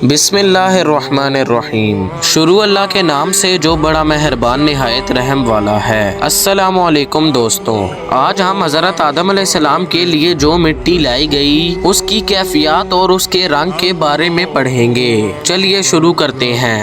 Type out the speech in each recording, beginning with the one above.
بسم اللہ الرحمن الرحیم۔ شروع اللہ کے نام سے جو بڑا مہربان نہایت رحم والا ہے۔ السلام علیکم دوستوں، آج ہم حضرت آدم علیہ السلام کے لیے جو مٹی لائی گئی اس کی کیفیات اور اس کے رنگ کے بارے میں پڑھیں گے۔ چلیے شروع کرتے ہیں۔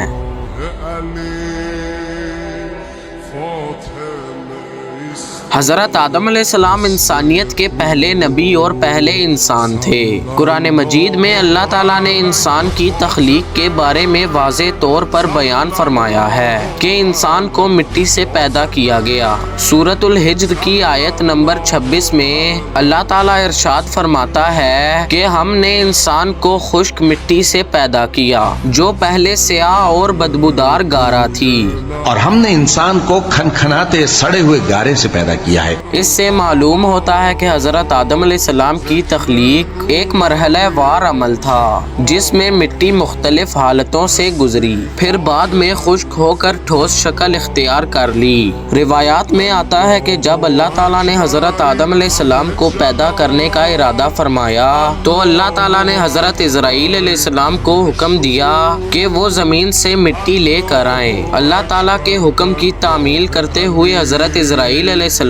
حضرت آدم علیہ السلام انسانیت کے پہلے نبی اور پہلے انسان تھے۔ قرآن مجید میں اللہ تعالیٰ نے انسان کی تخلیق کے بارے میں واضح طور پر بیان فرمایا ہے کہ انسان کو مٹی سے پیدا کیا گیا۔ سورۃ الحجر کی آیت نمبر 26 میں اللہ تعالیٰ ارشاد فرماتا ہے کہ ہم نے انسان کو خشک مٹی سے پیدا کیا جو پہلے سیاہ اور بدبودار گارا تھی، اور ہم نے انسان کو کھنکھناتے سڑے ہوئے گارے سے پیدا کیا ہے۔ اس سے معلوم ہوتا ہے کہ حضرت آدم علیہ السلام کی تخلیق ایک مرحلہ وار عمل تھا جس میں مٹی مختلف حالتوں سے گزری، پھر بعد میں خشک ہو کر ٹھوس شکل اختیار کر لی۔ روایات میں آتا ہے کہ جب اللہ تعالیٰ نے حضرت آدم علیہ السلام کو پیدا کرنے کا ارادہ فرمایا تو اللہ تعالیٰ نے حضرت اسرائیل علیہ السلام کو حکم دیا کہ وہ زمین سے مٹی لے کر آئیں۔ اللہ تعالیٰ کے حکم کی تعمیل کرتے ہوئے حضرت اسرائیل علیہ السلام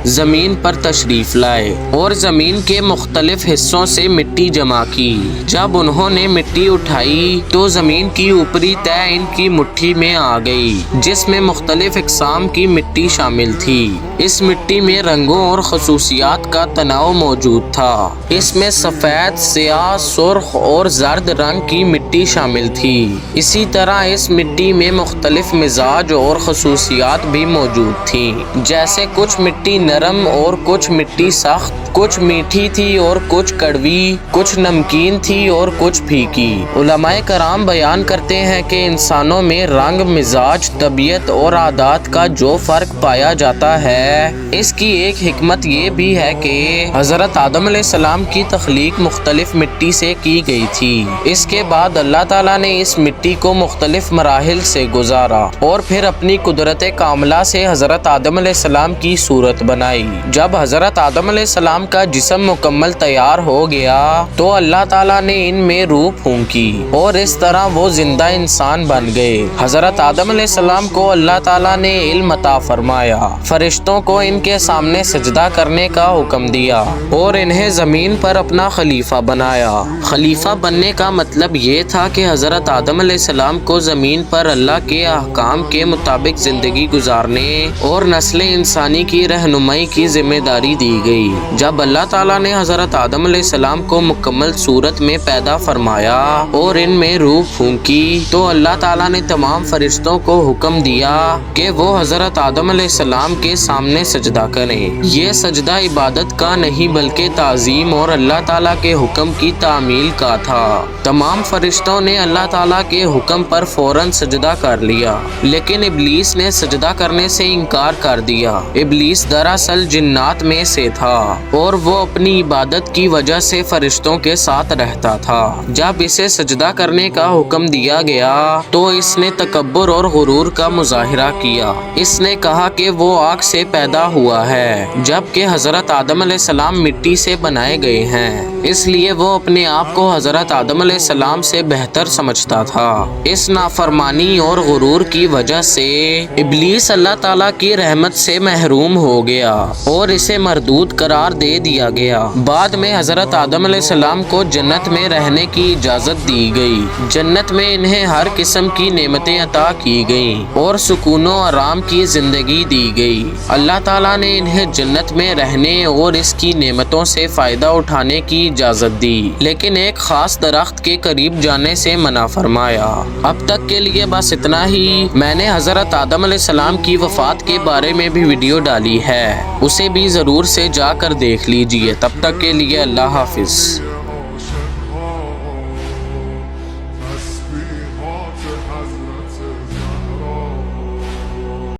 زمین پر تشریف لائے اور زمین کے مختلف حصوں سے مٹی جمع کی۔ جب انہوں نے مٹی اٹھائی تو زمین کی اوپری تہہ ان کی مٹھی میں آ گئی جس میں مختلف اقسام کی مٹی شامل تھی۔ اس مٹی میں رنگوں اور خصوصیات کا تنوع موجود تھا۔ اس میں سفید، سیاہ، سرخ اور زرد رنگ کی مٹی شامل تھی۔ اسی طرح اس مٹی میں مختلف مزاج اور خصوصیات بھی موجود تھیں، جیسے کچھ مٹی نرم اور کچھ مٹی سخت، کچھ میٹھی تھی اور کچھ کڑوی، کچھ نمکین تھی اور کچھ پھیکی۔ علماء کرام بیان کرتے ہیں کہ انسانوں میں رنگ، مزاج، طبیعت اور عادات کا جو فرق پایا جاتا ہے اس کی ایک حکمت یہ بھی ہے کہ حضرت آدم علیہ السلام کی تخلیق مختلف مٹی سے کی گئی تھی۔ اس کے بعد اللہ تعالیٰ نے اس مٹی کو مختلف مراحل سے گزارا اور پھر اپنی قدرت کاملہ سے حضرت آدم علیہ السلام کی صورت بنائی۔ جب حضرت آدم علیہ السلام کا جسم مکمل تیار ہو گیا تو اللہ تعالیٰ نے ان میں روح پھونکی اور اس طرح وہ زندہ انسان بن گئے۔ حضرت آدم علیہ السلام کو اللہ تعالیٰ نے علم عطا فرمایا، فرشتوں کو ان کے سامنے سجدہ کرنے کا حکم دیا اور انہیں زمین پر اپنا خلیفہ بنایا۔ خلیفہ بننے کا مطلب یہ تھا کہ حضرت آدم علیہ السلام کو زمین پر اللہ کے احکام کے مطابق زندگی گزارنے اور نسل انسانی کی رہنمائی کی ذمہ داری دی گئی۔ جب اللہ تعالیٰ نے حضرت آدم علیہ السلام کو مکمل صورت میں پیدا فرمایا اور ان میں روح پھونکی تو اللہ تعالیٰ نے تمام فرشتوں کو حکم دیا کہ وہ حضرت آدم علیہ السلام کے سامنے سجدہ کریں۔ یہ سجدہ عبادت کا نہیں بلکہ تعظیم اور اللہ تعالیٰ کے حکم کی تعمیل کا تھا۔ تمام فرشتوں نے اللہ تعالیٰ کے حکم پر فوراً سجدہ کر لیا، لیکن ابلیس نے سجدہ کرنے سے انکار کر دیا۔ ابلیس دراصل جنات میں سے تھا اور وہ اپنی عبادت کی وجہ سے فرشتوں کے ساتھ رہتا تھا۔ جب اسے سجدہ کرنے کا حکم دیا گیا تو اس نے تکبر اور غرور کا مظاہرہ کیا۔ اس نے کہا کہ وہ آگ سے پیدا ہوا ہے جبکہ حضرت آدم علیہ السلام مٹی سے بنائے گئے ہیں، اس لیے وہ اپنے آپ کو حضرت آدم علیہ السلام سے بہتر سمجھتا تھا۔ اس نافرمانی اور غرور کی وجہ سے ابلیس اللہ تعالیٰ کی رحمت سے محروم ہو گیا اور اسے مردود قرار دے دیا گیا۔ بعد میں حضرت آدم علیہ السلام کو جنت میں رہنے کی اجازت دی گئی۔ جنت میں انہیں ہر قسم کی نعمتیں عطا کی گئیں اور سکون و آرام کی زندگی دی گئی۔ اللہ تعالیٰ نے انہیں جنت میں رہنے اور اس کی نعمتوں سے فائدہ اٹھانے کی اجازت دی، لیکن ایک خاص درخت کے قریب جانے سے منع فرمایا۔ اب تک کے لیے بس اتنا ہی۔ میں نے حضرت آدم علیہ السلام کی وفات کے بارے میں بھی ویڈیو ڈالی ہے، اسے بھی ضرور سے جا کر دیکھ لیجئے۔ تب تک کے لیے اللہ حافظ۔